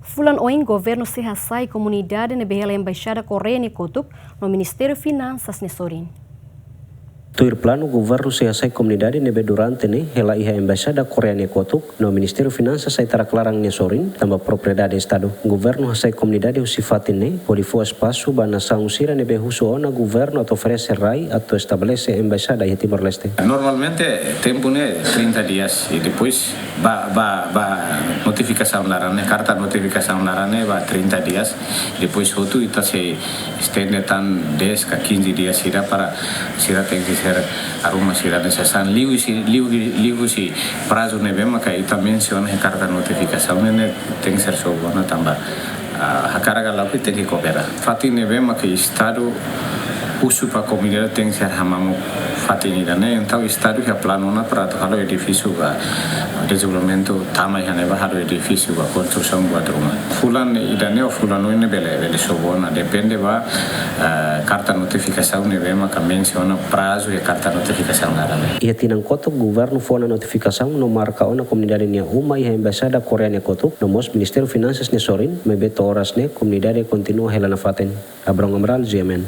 Fulan oin governo se hasai comunidade na behela embaixada Coreia ni Kotuk no Ministério Finanças ni Sorin. Tuir plano governo se hasai comunidade nebe durante ne hela iha embaixada Coreia ni Kotuk no Ministério Finanças sai taraklarang ni Sorin tamba propriedade estado. Governo hasai comunidade o sifate ne polifo espaço ba nação sira nebe huso ona governo atau oferece rai atau estabelece embaixada em Timor-Leste. Normalmente tempo né 30 dias e depois ba notificação larane carta notificação larane ba 30 dias depois outro ita se estende tan 10 a 15 dias sira para sira tem que aruma sira necessário livro si prazo nebe maka ita menciona carta notificação né tem que ser sobona tamba a carga lá que tem que cooperar fati nebe maka estado uso para comunidade tem que ser hamamu fatini né então estado que plano na para kalau edifício ba desenvolvimento tamai hane ba haro edifício ba construção buat rumah fulan idane fulano ini bele sobona depende ba carta notificação ne bema ka menciona prazo e carta notificação ngarane ia tinang kotuk governo fona notificação no marca ona comunidade nia uma e embaixada Coreia ni Kotuk no mos Ministério Finanças ni Sorin me beto horas ne comunidade continua hela na faten abrong amral GMN.